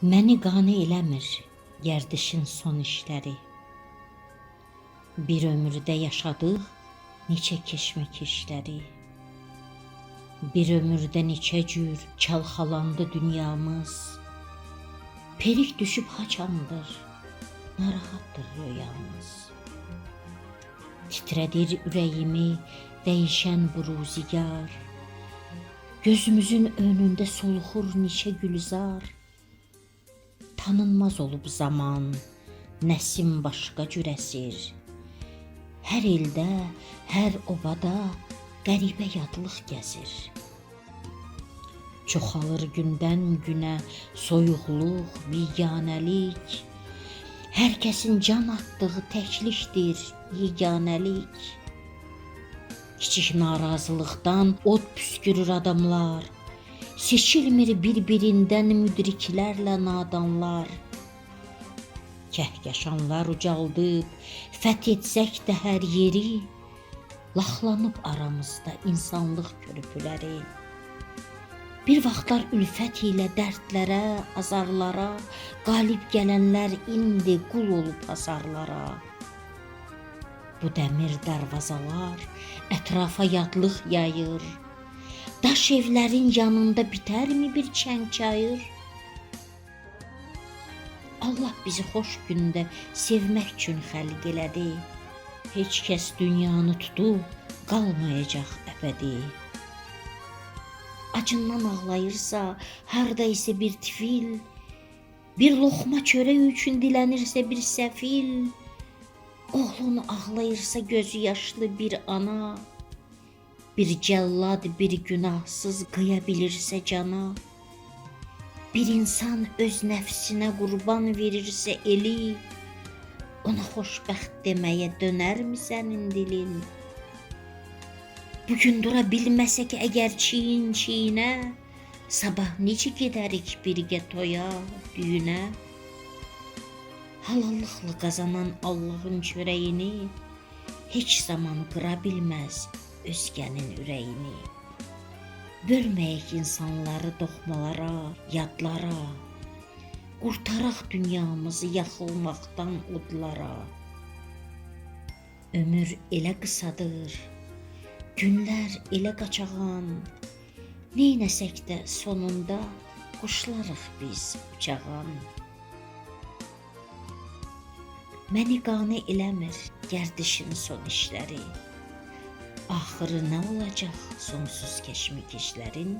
Məni qane eləmir gərdişin son işləri. Bir ömürdə yaşadıq neçə keşməkişləri. Bir ömürdə neçə cür çalxalandı dünyamız. Perik düşüb haçandır, narahatdır rüyamız. Titrədir ürəyimi dəyişən bu ruzigar. Gözümüzün önündə solxur neçə gülzar. Tanınmaz olub zaman, nəsim başqa cür əsir. Hər ildə, hər obada qəribə yadlıq gəzir. Çoxalır gündən günə soyuqluq, biganəlik. Hər kəsin can atdığı təklikdir, yeganəlik. Kiçik narazılıqdan od püskürür adamlar. Seçilmir bir-birindən müdriklərlə nadanlar. Kəhkəşanlar ucaldıb, fəth etsək də hər yeri, laxlanıb aramızda insanlıq körpüləri. Bir vaxtlar ülfət ilə dərdlərə, azarlara, qalib gələnlər indi qul olub hasarlara. Bu dəmir darvazalar ətrafa yadlıq yayır. Daş evlərin yanında bitərmi bir çəng çayır? Allah bizi xoş gündə sevmək üçün xəlq elədi. Heç kəs dünyanı tutub qalmayacaq əbədi. Acından ağlayırsa, harda isə bir tifil, bir loxma çörək üçün dilənirsə bir səfil, oğlunu ağlayırsa gözü yaşlı bir ana, bir cəllad bir günahsız qıya bilirsə cana, bir insan öz nəfsinə qurban verirsə eli, ona xoşbəxt deməyə dönərmi sənin dilin? Bugün dura bilməsək əgər çiyin-çiyinə, sabah necə gedərik birgə toya, düyünə? Halallıqla qazanan Allahın çörəyini heç zaman qıra bilməz özgənin ürəyini. Bölməyək insanları doğmalara, yadlara, qurtaraq dünyamızı yaxılmaqdan odlara. Ömür elə qısadır, günlər elə qaçağan, neynəsək də sonunda qoşularıq biz uçağan. Məni qane eləmir gərdişin son işləri. Axırı nə olacaq sonsuz keşmikişlərin?